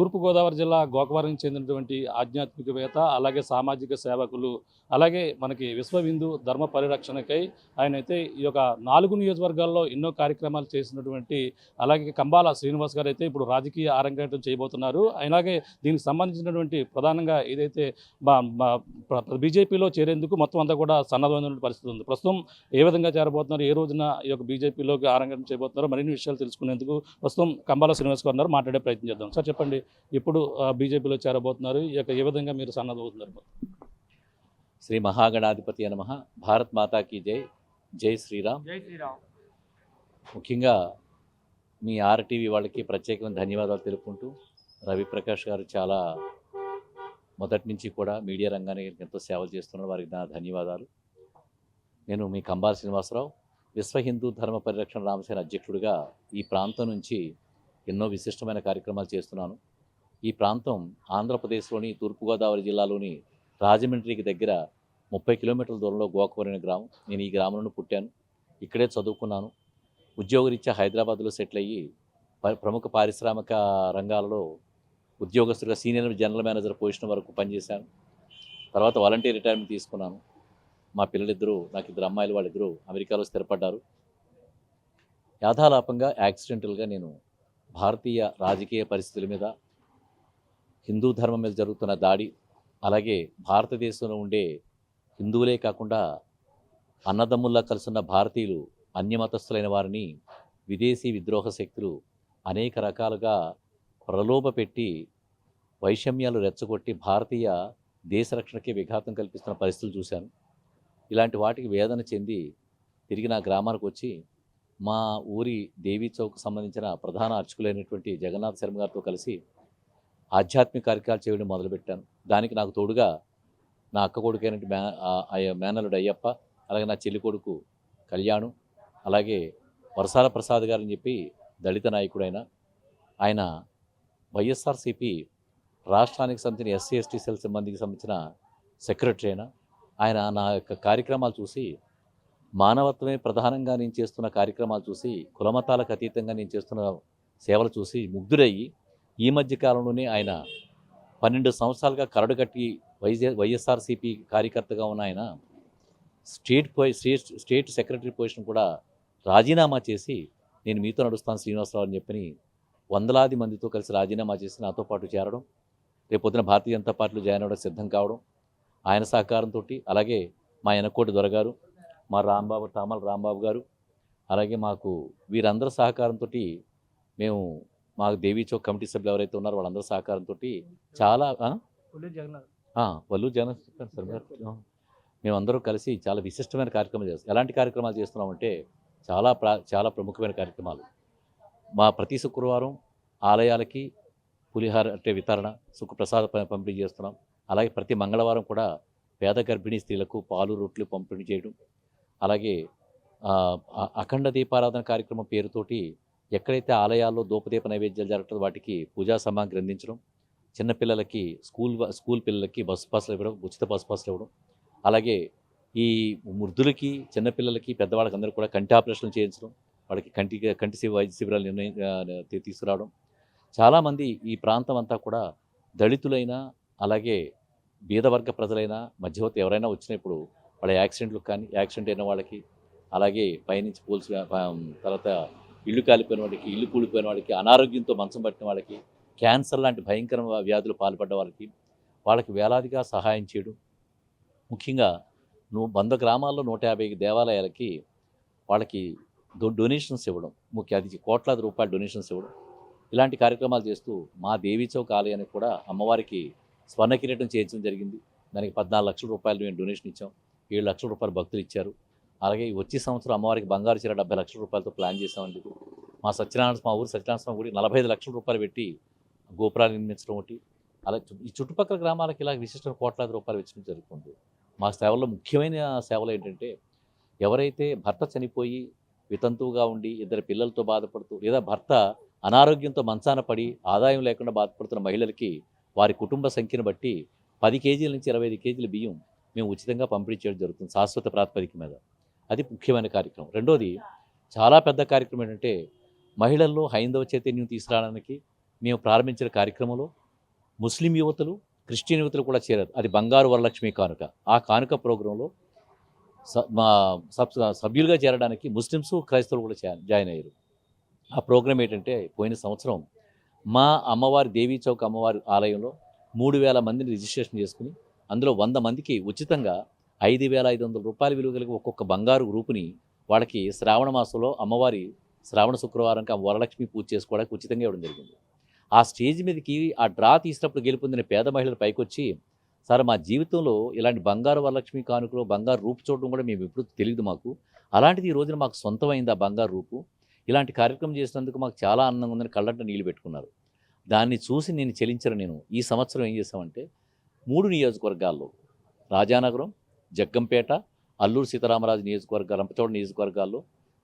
తూర్పుగోదావరి జిల్లా గోకవరం చెందినటువంటి ఆధ్యాత్మికవేత్త, అలాగే సామాజిక సేవకులు, అలాగే మనకి విశ్వ హిందూ ధర్మ పరిరక్షణకై ఆయనైతే ఈ యొక్క 4 నియోజకవర్గాల్లో ఎన్నో కార్యక్రమాలు చేసినటువంటి అలాగే కంబాల శ్రీనివాస్ గారు అయితే ఇప్పుడు రాజకీయ అరంగేట్రం చేయబోతున్నారు. అలాగే దీనికి సంబంధించినటువంటి ప్రధానంగా ఏదైతే బీజేపీలో చేరేందుకు మొత్తం అంతా కూడా సన్నద్ధమైన పరిస్థితి ఉంది. ప్రస్తుతం ఏ విధంగా చేరబోతున్నారు, ఏ రోజున ఈ యొక్క బీజేపీలోకి అరంగేట్రం చేయబోతున్నారు, మరిన్ని విషయాలు తెలుసుకునేందుకు ప్రస్తుతం కంబాల శ్రీనివాస్ గారు ఉన్నారు. మాట్లాడే ప్రయత్నం చేద్దాం. సార్ చెప్పండి, ఇప్పుడు బీజేపీలో చేరబోతున్నారు, ఈ యొక్క ఏ విధంగా మీరు సన్నద్ధమవుతున్నారు? శ్రీ మహాగణాధిపతి నమః. భారత్ మాతాకి జై. జై శ్రీరామ్. జై శ్రీరామ్. ముఖ్యంగా మీ ఆర్టీవీ వాళ్ళకి ప్రత్యేకమైన ధన్యవాదాలు తెలుపుకుంటూ, రవిప్రకాష్ గారు చాలా మొదటి నుంచి కూడా మీడియా రంగానికి ఎంతో సేవలు చేస్తున్నారు, వారికి నా ధన్యవాదాలు. నేను మీ కంబాల శ్రీనివాసరావు, విశ్వ హిందూ ధర్మ పరిరక్షణ రామసేన అధ్యక్షుడిగా ఈ ప్రాంతం నుంచి ఎన్నో విశిష్టమైన కార్యక్రమాలు చేస్తున్నాను. ఈ ప్రాంతం ఆంధ్రప్రదేశ్లోని తూర్పుగోదావరి జిల్లాలోని రాజమండ్రికి దగ్గర 30 కిలోమీటర్ల దూరంలో గోకవరం గ్రామం. నేను ఈ గ్రామంలో పుట్టాను, ఇక్కడే చదువుకున్నాను. ఉద్యోగరీత్యా హైదరాబాద్లో సెటిల్ అయ్యి ప్రముఖ పారిశ్రామిక రంగాలలో ఉద్యోగస్తులుగా సీనియర్ జనరల్ మేనేజర్ పొజిషన్ వరకు పనిచేశాను. తర్వాత వాలంటీర్ రిటైర్మెంట్ తీసుకున్నాను. మా పిల్లలిద్దరూ, నాకు 2 అమ్మాయిలు, వాళ్ళిద్దరూ అమెరికాలో స్థిరపడ్డారు. యాథాలాపంగా యాక్సిడెంటల్గా నేను భారతీయ రాజకీయ పరిస్థితుల మీద, హిందూ ధర్మం మీద జరుగుతున్న దాడి, అలాగే భారతదేశంలో ఉండే హిందువులే కాకుండా అన్నదమ్ముల్లా కలుసున్న భారతీయులు, అన్యమతస్థులైన వారిని విదేశీ విద్రోహ శక్తులు అనేక రకాలుగా ప్రలోభపెట్టి వైషమ్యాలు రెచ్చగొట్టి భారతీయ దేశ రక్షణకి విఘాతం కల్పిస్తున్న పరిస్థితులు చూశాను. ఇలాంటి వాటికి వేదన చెంది తిరిగి నా గ్రామానికి వచ్చి మా ఊరి దేవీ చౌక్ సంబంధించిన ప్రధాన అర్చకులైనటువంటి జగన్నాథ్ శర్మ గారితో కలిసి ఆధ్యాత్మిక కార్యక్రమాలు చేయడం మొదలుపెట్టాను. దానికి నాకు తోడుగా నా అక్క కొడుకైనటువంటి మేనలుడు అయ్యప్ప, అలాగే నా చెల్లి కొడుకు కళ్యాణు, అలాగే వరసాల ప్రసాద్ గారని చెప్పి దళిత నాయకుడైన ఆయన వైఎస్ఆర్సీపీ రాష్ట్రానికి సంబంధించిన ఎస్సీ ఎస్టీ సెల్ సంబంధించిన సెక్రటరీ అయినా ఆయన నా యొక్క కార్యక్రమాలు చూసి, మానవత్వమే ప్రధానంగా నేను చేస్తున్న కార్యక్రమాలు చూసి, కులమతాలకు అతీతంగా నేను చేస్తున్న సేవలు చూసి ముగ్ధురయ్యి ఈ మధ్య కాలంలోనే ఆయన 12 సంవత్సరాలుగా కరడు కట్టి వైఎస్ఆర్సీపీ కార్యకర్తగా ఉన్న ఆయన స్టేట్ సెక్రటరీ పొజిషన్ కూడా రాజీనామా చేసి నేను మీతో నడుస్తాను శ్రీనివాసరావు అని చెప్పని వందలాది మందితో కలిసి రాజీనామా చేసి నాతో పాటు చేరడం, రేపొద్దున భారతీయ జనతా పార్టీలో జాయిన్ అవ్వడం సిద్ధం కావడం, ఆయన సహకారంతో, అలాగే మా ఎనకోటి దొరగారు, మా రాంబాబు తామల రాంబాబు గారు, అలాగే మాకు వీరందరి సహకారంతో మేము మా దేవీ చౌక్ కమిటీ సభ్యులు ఎవరైతే ఉన్నారో వాళ్ళందరి సహకారంతో చాలా వల్లూరు జగన్ సార్ మేమందరూ కలిసి చాలా విశిష్టమైన కార్యక్రమాలు చేస్తాం. ఎలాంటి కార్యక్రమాలు చేస్తున్నామంటే చాలా ప్రముఖమైన కార్యక్రమాలు. మా ప్రతి శుక్రవారం ఆలయాలకి పులిహార అంటే వితరణ, సుఖప్రసాద పంపిణీ చేస్తున్నాం. అలాగే ప్రతి మంగళవారం కూడా పేద గర్భిణీ స్త్రీలకు పాలు, రొట్లు పంపిణీ చేయడం, అలాగే అఖండ దీపారాధన కార్యక్రమం పేరుతోటి ఎక్కడైతే ఆలయాల్లో ధూపదీప నైవేద్యాలు జరుగుతుందో వాటికి పూజా సామాగ్రి అందించడం, చిన్నపిల్లలకి స్కూల్ పిల్లలకి బస్సు పాసులు ఇవ్వడం, ఉచిత బస్సు పాసులు ఇవ్వడం, అలాగే ఈ వృద్ధులకి, చిన్నపిల్లలకి, పెద్దవాళ్ళకి అందరూ కూడా కంటి ఆపరేషన్లు చేయించడం, వాళ్ళకి కంటి వైద్య శిబిరాలు తీసుకురావడం. చాలామంది ఈ ప్రాంతం అంతా కూడా దళితులైనా, అలాగే బీదవర్గ ప్రజలైనా, మధ్యవర్తి ఎవరైనా వచ్చినప్పుడు వాళ్ళ యాక్సిడెంట్లకు కానీ, యాక్సిడెంట్ అయిన వాళ్ళకి, అలాగే పైనుంచి తర్వాత ఇల్లు కాలిపోయిన వాళ్ళకి, ఇల్లు కూలిపోయిన వాళ్ళకి, అనారోగ్యంతో మంచం పట్టిన వాళ్ళకి, క్యాన్సర్ లాంటి భయంకర వ్యాధులు పాల్పడ్డ వాళ్ళకి వేలాదిగా సహాయం చేయడం. ముఖ్యంగా 100 గ్రామాల్లో 150 దేవాలయాలకి వాళ్ళకి డొనేషన్స్ ఇవ్వడం, అది కోట్లాది రూపాయల డొనేషన్స్ ఇవ్వడం. ఇలాంటి కార్యక్రమాలు చేస్తూ మా దేవీ చౌక్ ఆలయానికి కూడా అమ్మవారికి స్వర్ణ కిరీటం చేయించడం జరిగింది. దానికి 14 లక్షల రూపాయలు మేము డొనేషన్ ఇచ్చాం. 7 లక్షల రూపాయలు భక్తులు ఇచ్చారు. అలాగే వచ్చే సంవత్సరం అమ్మవారికి బంగారు చీర 70 లక్షల రూపాయలతో ప్లాన్ చేసామండి. మా ఊరు సత్యనారాయణ స్వామి గుడి 45 లక్షల రూపాయలు పెట్టి గోపురాలు నిర్మించడం ఒకటి. అలా ఈ చుట్టుపక్కల గ్రామాలకి ఇలా విశిష్ట కోట్లాది రూపాయలు వెచ్చడం జరుగుతుంది. మా సేవల్లో ముఖ్యమైన సేవలు ఏంటంటే, ఎవరైతే భర్త చనిపోయి వితంతువుగా ఉండి 2 పిల్లలతో బాధపడుతూ, లేదా భర్త అనారోగ్యంతో మంచాన పడి ఆదాయం లేకుండా బాధపడుతున్న మహిళలకి వారి కుటుంబ సంఖ్యను బట్టి 10 కేజీల నుంచి 25 కేజీల బియ్యం మేము ఉచితంగా పంపిణీ చేయడం జరుగుతుంది, శాశ్వత ప్రాతిపదిక మీద. అది ముఖ్యమైన కార్యక్రమం. రెండోది చాలా పెద్ద కార్యక్రమం ఏంటంటే, మహిళల్లో హైందవ చైతన్యం తీసుకురావడానికి, మేము ప్రారంభించిన కార్యక్రమంలో ముస్లిం యువతులు, క్రిస్టియన్ యువతులు కూడా చేరారు. అది బంగారు వరలక్ష్మి కానుక. ఆ కానుక ప్రోగ్రాంలో మా సభ్యులుగా చేరడానికి ముస్లిమ్స్, క్రైస్తవులు కూడా జాయిన్ అయ్యారు. ఆ ప్రోగ్రాం ఏంటంటే, పోయిన సంవత్సరం మా అమ్మవారి దేవీ చౌక్ అమ్మవారి ఆలయంలో 3,000 మందిని రిజిస్ట్రేషన్ చేసుకుని అందులో 100 మందికి ఉచితంగా 5,500 రూపాయల విలువ కలిగి ఒక్కొక్క బంగారు గ్రూపుని వాళ్ళకి శ్రావణ మాసంలో అమ్మవారి శ్రావణ శుక్రవారంకి వరలక్ష్మి పూజ చేసుకోవడానికి ఉచితంగా ఇవ్వడం జరిగింది. ఆ స్టేజ్ మీదకి ఆ డ్రా తీసినప్పుడు గెలుపొందిన పేద మహిళలు పైకొచ్చి, సార్ మా జీవితంలో ఇలాంటి బంగారు వరలక్ష్మి కానుకలో బంగారు రూపు చూడడం కూడా మేము ఎప్పుడు తెలియదు మాకు, అలాంటిది ఈ రోజున మాకు సొంతమైంది ఆ బంగారు రూపు, ఇలాంటి కార్యక్రమం చేసినందుకు మాకు చాలా ఆనందంగా ఉందని కళ్ళంట నీళ్ళు పెట్టుకున్నారు. దాన్ని చూసి నేను చెలించను. నేను ఈ సంవత్సరం ఏం చేశామంటే 3 నియోజకవర్గాల్లో రాజానగరం, జగ్గంపేట, అల్లూరు సీతారామరాజు నియోజకవర్గాలు, రంపచోడ నియోజకవర్గాల్లో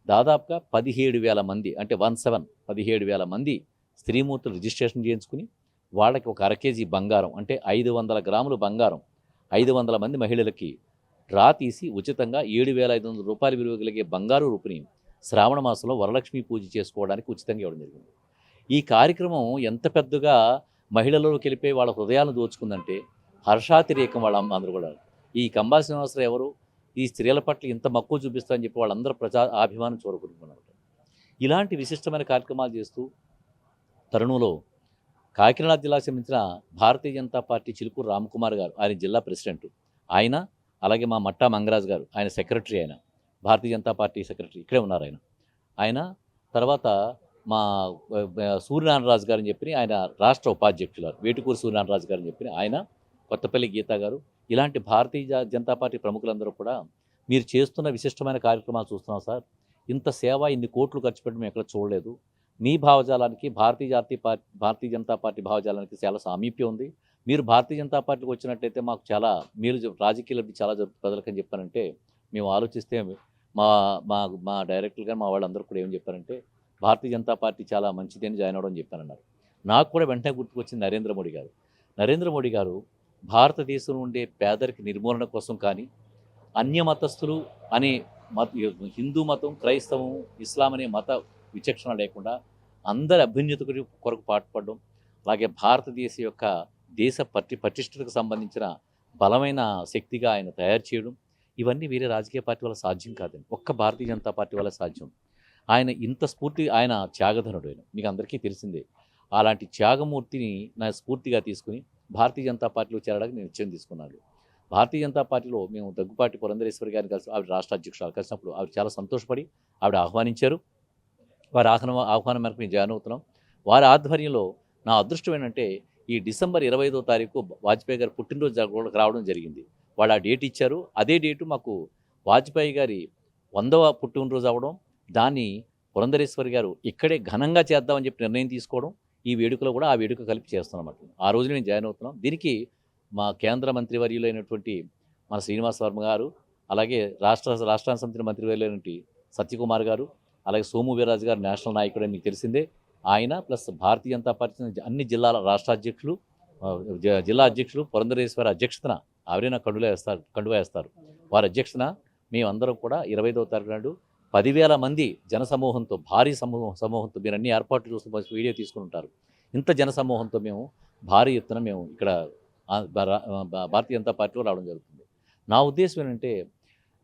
దాదాపుగా 17,000 మంది, అంటే 17,000 మంది స్త్రీమూర్తులు రిజిస్ట్రేషన్ చేయించుకుని వాళ్ళకి ఒక 1/2 కేజీ బంగారం, అంటే 500 గ్రాములు బంగారం 500 మంది మహిళలకి డ్రా తీసి ఉచితంగా 7,500 రూపాయల విలువ కలిగే బంగారు రూపుని శ్రావణ మాసంలో వరలక్ష్మి పూజ చేసుకోవడానికి ఉచితంగా ఇవ్వడం జరిగింది. ఈ కార్యక్రమం ఎంత పెద్దగా మహిళల్లోకి వెళ్ళిపోయి వాళ్ళ హృదయాలను దోచుకుందంటే హర్షాతిరేకం. వాళ్ళ అందరూ కూడా ఈ కంబా శ్రీనివాసరావు ఎవరు, ఈ స్త్రీల పట్ల ఇంత మక్కువ చూపిస్తారని చెప్పి వాళ్ళందరూ అభిమానం చూరగొట్టుకున్నారు. ఇలాంటి విశిష్టమైన కార్యక్రమాలు చేస్తూ తరుణంలో కాకినాడ జిల్లాకు సంబంధించిన భారతీయ జనతా పార్టీ చిలుకూరు రామకుమార్ గారు, ఆయన జిల్లా ప్రెసిడెంట్, ఆయన అలాగే మా మట్టా మంగరాజు గారు, ఆయన సెక్రటరీ, ఆయన భారతీయ జనతా పార్టీ సెక్రటరీ, ఇక్కడే ఉన్నారు ఆయన. తర్వాత మా సూర్యనారాయణరాజు గారు అని చెప్పి ఆయన రాష్ట్ర ఉపాధ్యక్షులు, వేటుకూరు సూర్యనారాయణరాజు గారు అని చెప్పి ఆయన, కొత్తపల్లి గీత గారు, ఇలాంటి భారతీయ జనతా పార్టీ ప్రముఖులందరూ కూడా మీరు చేస్తున్న విశిష్టమైన కార్యక్రమాలు చూస్తున్నాం సార్, ఇంత సేవ, ఇన్ని కోట్లు ఖర్చు పెట్టడం మేము ఎక్కడ చూడలేదు, మీ భావజాలానికి భారతీయ జనతా పార్టీ భావజాలానికి చాలా సామీప్యం ఉంది, మీరు భారతీయ జనతా పార్టీకి వచ్చినట్టయితే మాకు చాలా మీరు రాజకీయ లబ్ధి చాలా జరుగుతుంది ప్రజలకని చెప్పారంటే, మేము ఆలోచిస్తే మా మా మా డైరెక్టర్లు కానీ మా వాళ్ళందరూ కూడా ఏం చెప్పారంటే, భారతీయ జనతా పార్టీ చాలా మంచిది అని జాయిన్ అవ్వడం చెప్పారన్నారు. నాకు కూడా వెంటనే గుర్తుకొచ్చింది నరేంద్ర మోడీ గారు భారతదేశంలో ఉండే పేదరిక నిర్మూలన కోసం కానీ, అన్యమతస్థులు అనే హిందూ మతం, క్రైస్తవం, ఇస్లాం అనే మత విచక్షణ లేకుండా అందరి అభ్యున్నతి కొరకు పాటుపడడం, అలాగే భారతదేశ యొక్క దేశ పటిష్టతకు సంబంధించిన బలమైన శక్తిగా ఆయన తయారు చేయడం, ఇవన్నీ వేరే రాజకీయ పార్టీ వల్ల సాధ్యం కాదండి, ఒక్క భారతీయ జనతా పార్టీ వల్ల సాధ్యం. ఆయన ఇంత స్ఫూర్తి, ఆయన త్యాగధనుడు, ఆయన మీకు అందరికీ తెలిసిందే. అలాంటి త్యాగమూర్తిని నా స్ఫూర్తిగా తీసుకుని భారతీయ జనతా పార్టీలో చేరడానికి నేను నిశ్చయం తీసుకున్నాను. భారతీయ జనతా పార్టీలో మేము దగ్గుపాటి పురంధరేశ్వరి గారిని కలిసి, ఆవిడ రాష్ట్ర అధ్యక్షురాలు కలిసినప్పుడు ఆవిడ చాలా సంతోషపడి ఆవిడ ఆహ్వానించారు. వారి ఆహ్వానం మేరకు మేము జాయిన్ అవుతున్నాం. వారి ఆధ్వర్యంలో నా అదృష్టం ఏంటంటే, ఈ డిసెంబర్ 25వ తారీఖు వాజ్పేయి గారి పుట్టినరోజు రావడం జరిగింది. వాళ్ళు ఆ డేట్ ఇచ్చారు. అదే డేటు మాకు వాజ్పేయి గారి 100వ పుట్టినరోజు అవ్వడం, దాన్ని పురంధరేశ్వరి గారు ఇక్కడే ఘనంగా చేద్దామని చెప్పి నిర్ణయం తీసుకోవడం, ఈ వేడుకలో కూడా ఆ వేడుక కలిపి చేస్తున్నామన్నమాట. ఆ రోజు నేను జాయిన్ అవుతున్నాం. దీనికి మా కేంద్ర మంత్రివర్యులైనటువంటి మన శ్రీనివాస్ వర్మ గారు, అలాగే రాష్ట్రానికి సంబంధించిన మంత్రివర్యులైనటువంటి సత్యకుమార్ గారు, అలాగే సోము వీర్రాజు గారు నేషనల్ నాయకుడు మీకు తెలిసిందే, ఆయన ప్లస్ భారతీయ జనతా పార్టీ అన్ని జిల్లాల రాష్ట్ర అధ్యక్షులు, జిల్లా అధ్యక్షులు పురంధరేశ్వరి అధ్యక్షతన ఆవిడే నాకు కండువా వేస్తారు. వారి అధ్యక్షతన మేమందరం కూడా 25వ తారీఖు నాడు 10,000 మంది జనసమూహంతో, భారీ సమూహంతో, మీరు అన్ని ఏర్పాట్లు చూస్తూ వీడియో తీసుకుని ఉంటారు, ఇంత జనసమూహంతో మేము భారీ ఎత్తున మేము ఇక్కడ భారతీయ జనతా పార్టీలో రావడం జరుగుతుంది. నా ఉద్దేశం ఏంటంటే,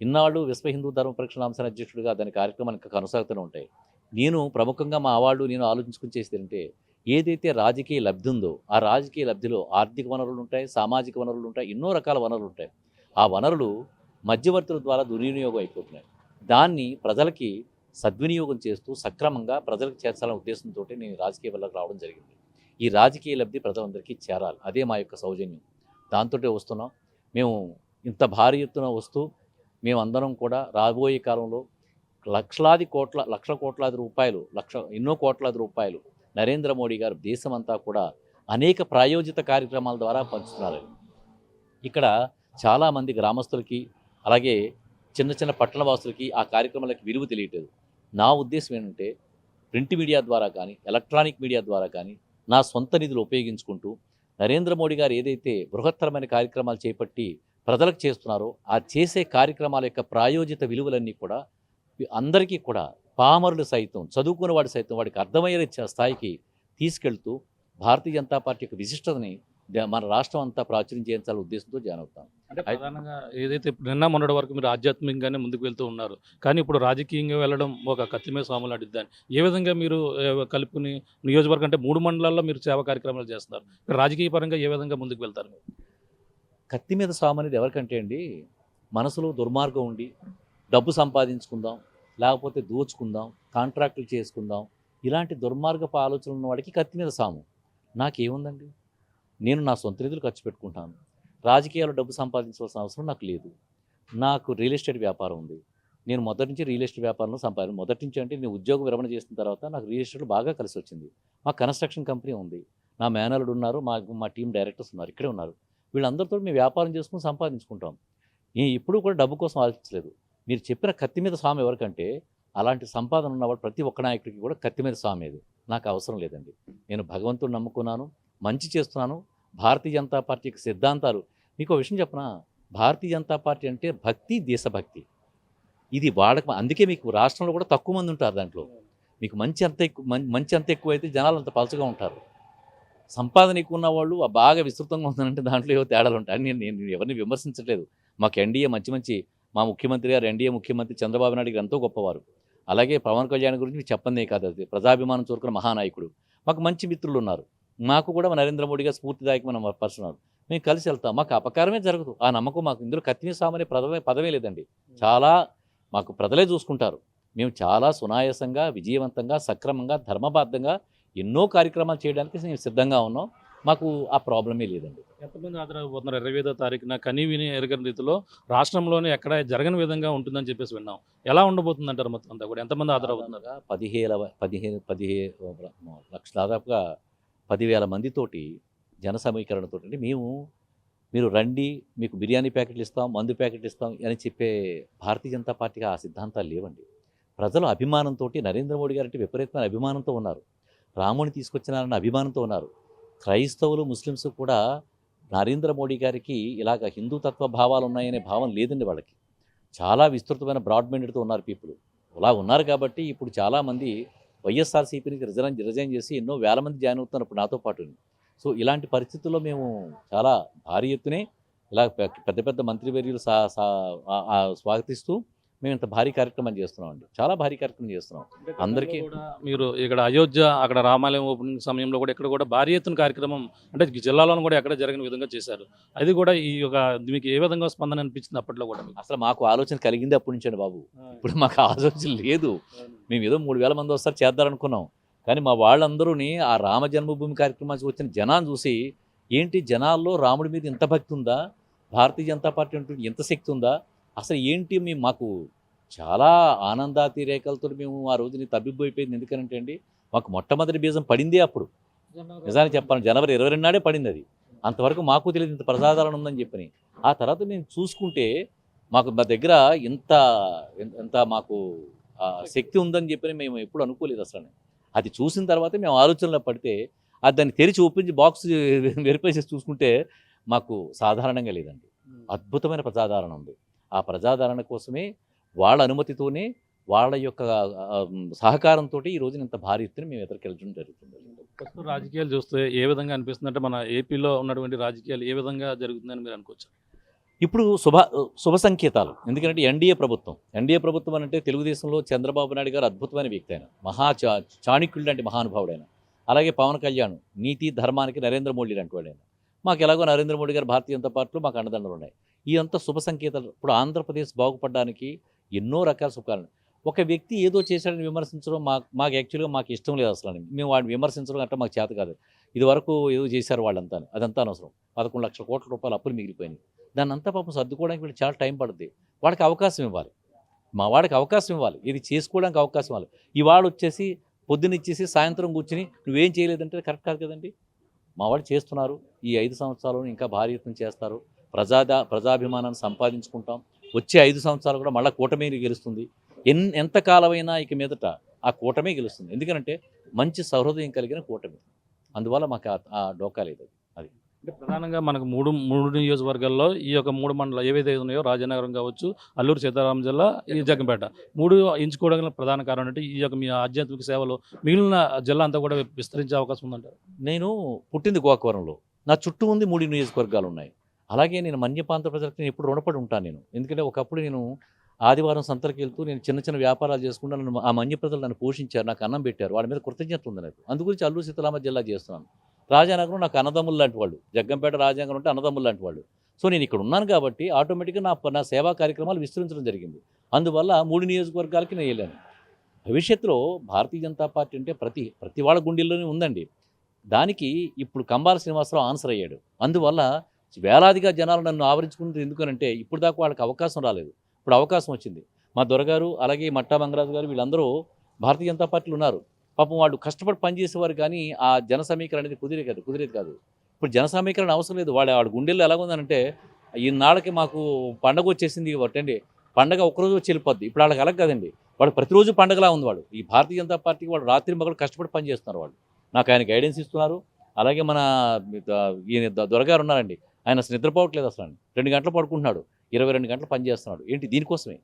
ఇన్నాళ్ళు విశ్వ హిందూ ధర్మ పరిరక్షణ అంశాల అధ్యక్షుడిగా దాని కార్యక్రమాలు ఇంకా కొనసాగుతూనే ఉంటాయి. నేను ప్రముఖంగా మా అవార్డు నేను ఆలోచించుకుని చేసేది ఏంటంటే, ఏదైతే రాజకీయ లబ్ధి ఉందో ఆ రాజకీయ లబ్ధిలో ఆర్థిక వనరులు ఉంటాయి, సామాజిక వనరులు ఉంటాయి, ఎన్నో రకాల వనరులు ఉంటాయి. ఆ వనరులు మధ్యవర్తుల ద్వారా దుర్వినియోగం అయిపోతున్నాయి. దాన్ని ప్రజలకి సద్వినియోగం చేస్తూ సక్రమంగా ప్రజలకు చేర్చాలనే ఉద్దేశంతో నేను రాజకీయ వల్లకు రావడం జరిగింది. ఈ రాజకీయ లబ్ధి ప్రజలందరికీ చేరాలి, అదే మా యొక్క సౌజన్యం. దాంతో వస్తున్నాం. మేము ఇంత భారీ ఎత్తున వస్తూ మేమందరం కూడా రాబోయే కాలంలో లక్షల కోట్లాది రూపాయలు, ఎన్నో కోట్లాది రూపాయలు నరేంద్ర మోడీ గారు దేశమంతా కూడా అనేక ప్రాయోజిత కార్యక్రమాల ద్వారా పంచుతున్నారు. ఇక్కడ చాలామంది గ్రామస్తులకి, అలాగే చిన్న చిన్న పట్టణ వాసులకి ఆ కార్యక్రమాలకి విలువ తెలియట్లేదు. నా ఉద్దేశం ఏంటంటే, ప్రింట్ మీడియా ద్వారా కానీ, ఎలక్ట్రానిక్ మీడియా ద్వారా కానీ నా సొంత నిధులు ఉపయోగించుకుంటూ నరేంద్ర మోడీ గారు ఏదైతే బృహత్తరమైన కార్యక్రమాలు చేపట్టి ప్రజలకు చేస్తున్నారో ఆ చేసే కార్యక్రమాల యొక్క ప్రాయోజిత విలువలన్నీ కూడా అందరికీ కూడా, పామరులు సైతం, చదువుకున్న వాడు సైతం వాడికి అర్థమయ్యే స్థాయికి తీసుకెళ్తూ భారతీయ జనతా పార్టీ యొక్క విశిష్టతని మన రాష్ట్రం అంతా ప్రాచుర్యం చేయించాలనే ఉద్దేశంతో జాయిన్ అవుతాను. అంటే ప్రధానంగా ఏదైతే నిన్న మొన్నటి వరకు మీరు ఆధ్యాత్మికంగానే ముందుకు వెళ్తూ ఉన్నారు, కానీ ఇప్పుడు రాజకీయంగా వెళ్ళడం ఒక కత్తిమీద సాము లాంటిది. దాన్ని ఏ విధంగా మీరు కలుపుకుని నియోజకవర్గం అంటే 3 మండలాల్లో మీరు సేవా కార్యక్రమాలు చేస్తున్నారు, ఇక్కడ రాజకీయ పరంగా ఏ విధంగా ముందుకు వెళ్తారు మీరు? కత్తి మీద సాము అనేది ఎవరికంటే అండి, మనసులో దుర్మార్గం ఉండి డబ్బు సంపాదించుకుందాం, లేకపోతే దోచుకుందాం, కాంట్రాక్టులు చేసుకుందాం, ఇలాంటి దుర్మార్గపు ఆలోచనలు ఉన్న వాడికి కత్తి మీద సాము. నాకేముందండి, నేను నా సొంత నిధులు ఖర్చు పెట్టుకుంటాను, రాజకీయాల్లో డబ్బు సంపాదించవలసిన అవసరం నాకు లేదు. నాకు రియల్ ఎస్టేట్ వ్యాపారం ఉంది, నేను మొదటి నుంచి రియల్ ఎస్టేట్ వ్యాపారంలో మొదటి నుంచి అంటే నేను ఉద్యోగం విరమణ చేసిన తర్వాత నాకు రియల్ ఎస్టేట్లో బాగా కలిసి వచ్చింది. మా కన్స్ట్రక్షన్ కంపెనీ ఉంది, నా మేనల్లుడు ఉన్నారు, మా టీం డైరెక్టర్స్ ఉన్నారు, ఇక్కడే ఉన్నారు. వీళ్ళందరితో మేము వ్యాపారం చేసుకుని సంపాదించుకుంటాం. నేను ఎప్పుడూ కూడా డబ్బు కోసం ఆలోచించలేదు. మీరు చెప్పిన కత్తి మీద స్వామి ఎవరికంటే, అలాంటి సంపాదన ఉన్నవాడు ప్రతి ఒక్క నాయకుడికి కూడా కత్తి మీద స్వామి అది నాకు అవసరం లేదండి. నేను భగవంతుడు నమ్ముకున్నాను, మంచి చేస్తున్నాను. భారతీయ జనతా పార్టీ యొక్క సిద్ధాంతాలు మీకు విషయం చెప్పనా, భారతీయ జనతా పార్టీ అంటే భక్తి, దేశభక్తి. ఇది వాడక అందుకే మీకు రాష్ట్రంలో కూడా తక్కువ మంది ఉంటారు. దాంట్లో మీకు మంచి అంత ఎక్కువ అయితే జనాలు అంత పలచగా ఉంటారు. సంపాదన ఎక్కువ ఉన్న వాళ్ళు బాగా విస్తృతంగా ఉందంటే దాంట్లో ఏవో తేడాలు ఉంటాయి. నేను ఎవరిని విమర్శించట్లేదు. మాకు ఎన్డీఏ మంచి మా ముఖ్యమంత్రి గారు ఎన్డీఏ ముఖ్యమంత్రి చంద్రబాబు నాయుడు గారు ఎంతో గొప్పవారు. అలాగే పవన్ కళ్యాణ్ గురించి మీకు చెప్పందే కాదు, అది ప్రజాభిమానం చూరుకున్న మహానాయకుడు. మాకు మంచి మిత్రులు ఉన్నారు. మాకు కూడా నరేంద్ర మోడీ గారు స్ఫూర్తిదాయకమైన పర్సన్. మేము కలిసి వెళ్తాం, మాకు అపకారమే జరగదు. ఆ నమ్మకం మాకు. ఇందులో కత్తిమీద సాము అనే పదమే లేదండి. చాలా మాకు ప్రజలే చూసుకుంటారు. మేము చాలా సునాయాసంగా, విజయవంతంగా, సక్రమంగా, ధర్మబద్ధంగా ఎన్నో కార్యక్రమాలు చేయడానికి మేము సిద్ధంగా ఉన్నాం. మాకు ఆ ప్రాబ్లమే లేదండి. ఎంతమంది హాజరవుతున్నారు 25వ తారీఖున? కనీ విని ఎరగని రీతిలో రాష్ట్రంలోనే ఎక్కడ జరగని విధంగా ఉంటుందని చెప్పేసి విన్నాం. ఎలా ఉండబోతుంది అంటారు మొత్తం అంతా కూడా? ఎంతమంది హాజరవుతున్నారు? 15 లక్షల, దాదాపుగా 10,000 మందితోటి జన సమీకరణతో. అంటే మీరు రండి, మీకు బిర్యానీ ప్యాకెట్లు ఇస్తాం, మందు ప్యాకెట్లు ఇస్తాం అని చెప్పే భారతీయ జనతా పార్టీకి ఆ సిద్ధాంతాలు లేవండి. ప్రజలు అభిమానంతో, నరేంద్ర మోడీ గారు అంటే విపరీతమైన అభిమానంతో ఉన్నారు. రాముని తీసుకొచ్చినారన్న అభిమానంతో ఉన్నారు. క్రైస్తవులు, ముస్లిమ్స్ కూడా నరేంద్ర మోడీ గారికి ఇలాగ హిందూతత్వ భావాలు ఉన్నాయనే భావం లేదండి వాళ్ళకి. చాలా విస్తృతమైన బ్రాడ్ మైండెడ్తో ఉన్నారు పీపుల్. అలా ఉన్నారు కాబట్టి ఇప్పుడు చాలామంది వైఎస్ఆర్సీపీకి రిజైన్ చేసి ఎన్నో వేల మంది జాయిన్ అవుతున్నారు ఇప్పుడు నాతో పాటు. సో ఇలాంటి పరిస్థితుల్లో మేము చాలా భారీ ఎత్తునే ఇలా పెద్ద పెద్ద మంత్రివర్యులు స్వాగతిస్తూ మేము ఇంత భారీ కార్యక్రమం చేస్తున్నామండి. చాలా భారీ కార్యక్రమం చేస్తున్నాం. అందరికీ మీరు ఇక్కడ అయోధ్య, అక్కడ రామాలయం ఓపెనింగ్ సమయంలో కూడా ఇక్కడ కూడా భారీ ఎత్తున కార్యక్రమం అంటే జిల్లాలోనూ కూడా ఎక్కడ జరగని విధంగా చేశారు. అది కూడా ఈ యొక్క మీకు ఏ విధంగా స్పందన అనిపించింది అప్పట్లో కూడా? అసలు మాకు ఆలోచన కలిగింది అప్పటి నుంచండి బాబు. ఇప్పుడు మాకు ఆలోచన లేదు. మేము ఏదో 3,000 మంది వస్తారు చేద్దారనుకున్నాం. కానీ మా వాళ్ళందరూని ఆ రామ జన్మభూమి కార్యక్రమానికి వచ్చిన జనాన్ని చూసి, ఏంటి జనాల్లో రాముడి మీద ఇంత భక్తి ఉందా, భారతీయ జనతా పార్టీ అంటూ ఇంత శక్తి ఉందా, అసలు ఏంటి మాకు చాలా ఆనందాతిరేకాలతో మేము ఆ రోజుని తబ్బిబ్బైపోయింది. ఎందుకంటే అండి, మాకు మొట్టమొదటి బీజం పడిందే అప్పుడు. నిజానికి చెప్పాలి, జనవరి 22 నాడే పడింది అది. అంతవరకు మాకు తెలియదు ఇంత ప్రజాదరణ ఉందని చెప్పని. ఆ తర్వాత మేము చూసుకుంటే మా దగ్గర ఇంత మాకు శక్తి ఉందని చెప్పని మేము ఎప్పుడు అనుకోలేదు అసలు. అది చూసిన తర్వాత మేము ఆలోచనలో పడితే అది దాన్ని తెరిచి ఓపెన్ బాక్స్ వెరిఫై చేసి చూసుకుంటే మాకు సాధారణంగా లేదండి, అద్భుతమైన ప్రజాదరణ ఉంది. ఆ ప్రజాదరణ కోసమే వాళ్ళ అనుమతితోనే, వాళ్ళ యొక్క సహకారంతో ఈ రోజున ఇంత భారీ ఎత్తున మేము ఎదురుకెళ్ళడం జరుగుతుంది. ప్రస్తుతం రాజకీయాలు చూస్తే ఏ విధంగా అనిపిస్తుంది అంటే, మన ఏపీలో ఉన్నటువంటి రాజకీయాలు ఏ విధంగా జరుగుతుందని మీరు అనుకోవచ్చు? ఇప్పుడు శుభ సంకేతాలు. ఎందుకంటే ఎన్డీఏ ప్రభుత్వం అంటే తెలుగుదేశంలో చంద్రబాబు నాయుడు గారు అద్భుతమైన వ్యక్తి. ఆయన చాణక్యుడు లాంటి మహానుభావుడు ఆయన. అలాగే పవన్ కళ్యాణ్ నీతి ధర్మానికి నరేంద్ర మోడీ లాంటి వాడు ఆయన. మాకు ఎలాగో నరేంద్ర మోడీ గారు భారతీయ జనతా పార్టీలో మాకు అండదండలు ఉన్నాయి. ఇదంతా శుభ సంకేతాలు. ఇప్పుడు ఆంధ్రప్రదేశ్ బాగుపడడానికి ఎన్నో రకాల శుభకాలను. ఒక వ్యక్తి ఏదో చేశాడని విమర్శించడం మాకు యాక్చువల్గా మాకు ఇష్టం లేదు అసలు. మేము వాడిని విమర్శించడం అంటే మాకు చేత కాదు. ఇదివరకు ఏదో చేశారు వాళ్ళంతా, అదంతా అనవసరం. 11 లక్షల కోట్ల రూపాయలు అప్పులు మిగిలిపోయినాయి. దాన్ని అంతా పాపం సర్దుకోవడానికి వీళ్ళు చాలా టైం పడుతుంది. వాడికి అవకాశం ఇవ్వాలి, మా వాడికి అవకాశం ఇవ్వాలి, ఇది చేసుకోవడానికి అవకాశం ఇవ్వాలి. ఇవాళ వచ్చేసి పొద్దునిచ్చేసి సాయంత్రం కూర్చుని నువ్వేం చేయలేదంటే కరెక్ట్ కాదు కదండి. మా వాళ్ళు చేస్తున్నారు. ఈ 5 సంవత్సరాలు ఇంకా భారీ ఎత్తున చేస్తారు. ప్రజాభిమానాన్ని సంపాదించుకుంటాం. వచ్చే 5 సంవత్సరాలు కూడా మళ్ళీ కూటమి గెలుస్తుంది. ఎంతకాలమైనా ఇక మీదట ఆ కూటమే గెలుస్తుంది. ఎందుకంటే మంచి సహృదయం కలిగిన కూటమి. అందువల్ల మాకు ఆ డోకా లేదు. అది అంటే ప్రధానంగా మనకు మూడు మూడు నియోజకవర్గాల్లో ఈ యొక్క మూడు మండలాలు ఏవైతే ఉన్నాయో రాజనగరం కావచ్చు, అల్లూరు సీతారాం జిల్లా, ఈ జగ్గంపేట మూడు ఎంచుకోవడానికి గల ప్రధాన కారణం అంటే ఈ యొక్క మీ ఆధ్యాత్మిక సేవలు మిగిలిన జిల్లా అంతా కూడా విస్తరించే అవకాశం ఉందంటారు. నేను పుట్టింది గోకవరంలో, నా చుట్టూ ఉంది 3 నియోజకవర్గాలు ఉన్నాయి. అలాగే నేను మన్య ప్రాంత ప్రజలకు నేను ఎప్పుడు రుణపడి ఉంటాను. నేను ఎందుకంటే ఒకప్పుడు నేను ఆదివారం సంతలకు వెళ్తూ నేను చిన్న చిన్న వ్యాపారాలు చేసుకుంటూ నన్ను ఆ మన్య ప్రజలు నన్ను పోషించారు, నాకు అన్నం పెట్టారు, వాళ్ళ మీద కృతజ్ఞత ఉంది నాకు. అందుగురించి అల్లూరు సీతారామ జిల్లా చేస్తున్నాను. రాజానగరం నాకు అన్నదమ్ములు లాంటి వాళ్ళు, జగ్గంపేట రాజానగరం అంటే అన్నదమ్ములు లాంటి వాళ్ళు. సో నేను ఇక్కడ ఉన్నాను కాబట్టి ఆటోమేటిక్గా నా సేవా కార్యక్రమాలు విస్తరించడం జరిగింది. అందువల్ల 3 నియోజకవర్గాలకి నేను వెళ్ళాను. భవిష్యత్తులో భారతీయ జనతా పార్టీ అంటే ప్రతి వాళ్ళ గుండెల్లోనే ఉందండి. దానికి ఇప్పుడు కంబాల శ్రీనివాసరావు ఆన్సర్ అయ్యాడు. అందువల్ల వేలాదిగా జనాలు నన్ను ఆవరించుకుంటారు. ఎందుకనంటే ఇప్పుడు దాకా వాళ్ళకి అవకాశం రాలేదు, ఇప్పుడు అవకాశం వచ్చింది. మా దొరగారు అలాగే మట్టా మంగరాజు గారు వీళ్ళందరూ భారతీయ జనతా పార్టీలు ఉన్నారు. పాపం వాళ్ళు కష్టపడి పనిచేసేవారు, కానీ ఆ జన సమీకరణ అనేది కుదిరేది కాదు. ఇప్పుడు జన సమీకరణ అవసరం లేదు. వాడి గుండెల్లో ఎలాగుందనంటే ఈనాళ్ళకి మాకు పండగ వచ్చేసింది కాబట్టి పండగ ఒక్కరోజు వచ్చి వెళ్ళిపోద్ది. ఇప్పుడు వాళ్ళకి అలా కదండి, వాడు ప్రతిరోజు పండగలా ఉంది. వాడు ఈ భారతీయ జనతా పార్టీకి వాడు రాత్రి మగలు కష్టపడి పనిచేస్తున్నారు. వాళ్ళు నాకు ఆయన గైడెన్స్ ఇస్తున్నారు. అలాగే మన ఈయన దొరగారు ఉన్నారండి, ఆయన అసలు నిద్రపోవట్లేదు. అసలు 2 గంటలు పడుకుంటున్నాడు, 22 గంటలు పనిచేస్తున్నాడు. ఏంటి దీనికోసమే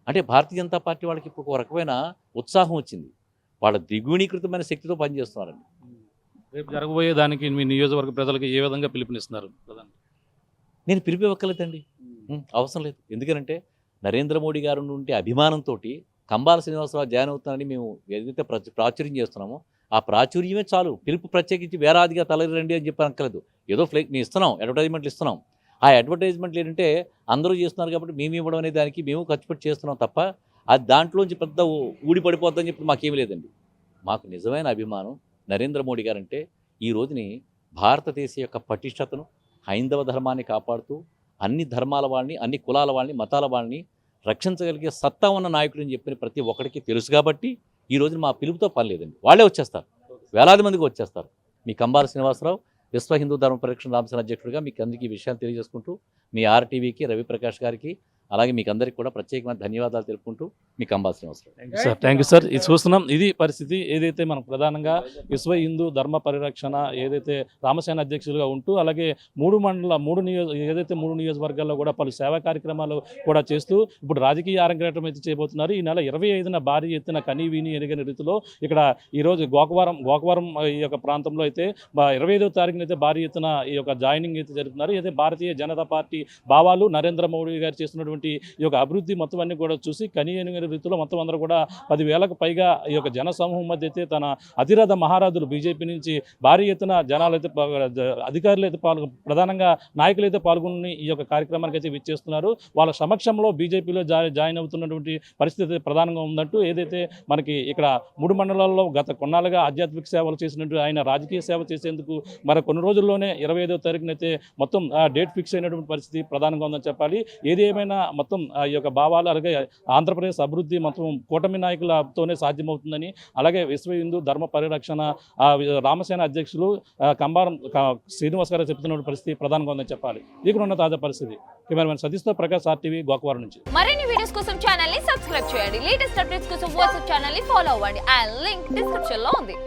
అంటే భారతీయ జనతా పార్టీ వాళ్ళకి ఇప్పుడు ఒక రకమైన ఉత్సాహం వచ్చింది. వాళ్ళ ద్విగుణీకృతమైన శక్తితో పనిచేస్తున్నారండి. రేపు జరగబోయే దానికి మీ నియోజకవర్గ ప్రజలకు ఏ విధంగా పిలుపునిస్తున్నారు ప్రధాని? నేను పిలిపివ్వక్కర్లేదండి, అవసరం లేదు. ఎందుకంటే నరేంద్ర మోడీ గారు ఉంటే అభిమానంతో కంబాల శ్రీనివాసరావు జాయిన్ అవుతానని మేము ఏదైతే ప్రాచుర్యం చేస్తున్నామో ఆ ప్రాచుర్యమే చాలు. పిలుపు ప్రత్యేకించి వేలాదిగా తలరండి అని చెప్పి అనక్కలేదు. ఏదో మేము ఇస్తున్నాం, అడ్వర్టైజ్మెంట్లు ఇస్తున్నాం. ఆ అడ్వర్టైజ్మెంట్లు ఏంటంటే అందరూ చేస్తున్నారు కాబట్టి మేము ఇవ్వడం అనే దానికి మేము ఖర్చు పెట్టి చేస్తున్నాం తప్ప అది దాంట్లోంచి పెద్ద ఊడి పడిపోద్దని చెప్పి మాకేమీ లేదండి. మాకు నిజమైన అభిమానం నరేంద్ర మోడీ గారంటే ఈ రోజుని భారతదేశ యొక్క పటిష్టతను, హైందవ ధర్మాన్ని కాపాడుతూ అన్ని ధర్మాల వాళ్ళని, అన్ని కులాల వాళ్ళని, మతాల వాళ్ళని రక్షించగలిగే సత్తా ఉన్న నాయకుడు అని చెప్పిన ప్రతి ఒక్కరికి తెలుసు. కాబట్టి ఈ రోజున మా పిలుపుతో పని లేదండి, వాళ్ళే వచ్చేస్తారు, వేలాది మందికి వచ్చేస్తారు. మీ కంబాల శ్రీనివాసరావు విశ్వ హిందూ ధర్మ పరిరక్షణ రామసేన అధ్యక్షుడిగా మీకు అందరికీ ఈ విషయాన్ని తెలియజేసుకుంటూ మీ ఆర్టీవీకి, రవిప్రకాష్ గారికి, అలాగే మీకు అందరికీ కూడా ప్రత్యేకమైన ధన్యవాదాలు తెలుపుకుంటూ మీ Kambala Srinivasarao. Thank you sir. ఇది చూస్తున్నాం, ఇది పరిస్థితి. ఏదైతే మనం ప్రధానంగా విశ్వ హిందూ ధర్మ పరిరక్షణ ఏదైతే రామసేన అధ్యక్షులుగా ఉంటూ అలాగే ఏదైతే 3 నియోజకవర్గాల్లో కూడా పలు సేవా కార్యక్రమాలు కూడా చేస్తూ ఇప్పుడు రాజకీయ అరంగేట్రం అయితే చేయబోతున్నారు. ఈ నెల 25న భారీ ఎత్తున కనీవిని ఎరగని రీతిలో ఇక్కడ ఈరోజు గోకవరం ఈ యొక్క ప్రాంతంలో అయితే 25వ తారీఖున అయితే భారీ ఎత్తున ఈ యొక్క జాయినింగ్ అయితే జరుగుతున్నారు. అయితే భారతీయ జనతా పార్టీ భావాలు, నరేంద్ర మోడీ గారు చేస్తున్నటువంటి ఈ యొక్క అభివృద్ధి మొత్తం అన్ని కూడా చూసి కనీయని రీతిలో మొత్తం అందరూ కూడా 10,000కు పైగా ఈ యొక్క జన సమూహం మధ్య అయితే తన అతిరథ మహారాజులు బీజేపీ నుంచి భారీ ఎత్తున జనాలు అయితే అధికారులు అయితే ప్రధానంగా నాయకులు అయితే పాల్గొని ఈ యొక్క కార్యక్రమానికి అయితే విచ్చేస్తున్నారు. వాళ్ళ సమక్షంలో బీజేపీలో జాయిన్ అవుతున్నటువంటి పరిస్థితి ప్రధానంగా ఉందంటూ ఏదైతే మనకి ఇక్కడ 3 మండలాల్లో గత కొన్నాళ్ళుగా ఆధ్యాత్మిక సేవలు చేసినట్టు ఆయన రాజకీయ సేవ చేసేందుకు మరి కొన్ని రోజుల్లోనే 25వ తారీఖున అయితే మొత్తం డేట్ ఫిక్స్ అయినటువంటి పరిస్థితి ప్రధానంగా ఉందని చెప్పాలి. ఏది ఏమైనా మొత్తం ఈ యొక్క భావాలు అలాగే ఆంధ్రప్రదేశ్ అభివృద్ధి మొత్తం కూటమి నాయకులతోనే సాధ్యమవుతుందని, అలాగే విశ్వ హిందూ ధర్మ పరిరక్షణ రామసేన అధ్యక్షులు కంబారం శ్రీనివాస్ గారు చెప్తున్న పరిస్థితి ప్రధానంగా ఉందని చెప్పాలి. ఇక్కడ ఉన్న తాజా పరిస్థితి. కెమెరామెన్ సతీష్తో ప్రకాష్, RTV గోకవరం నుంచి. మరిన్ని వీడియోస్ కోసం ఛానల్ ని సబ్స్క్రైబ్ చేయండి. లేటెస్ట్ అప్డేట్స్ కోసం వాట్సాప్ ఛానల్ ని ఫాలో అవ్వండి. ఆ లింక్ డిస్క్రిప్షన్ లో ఉంది.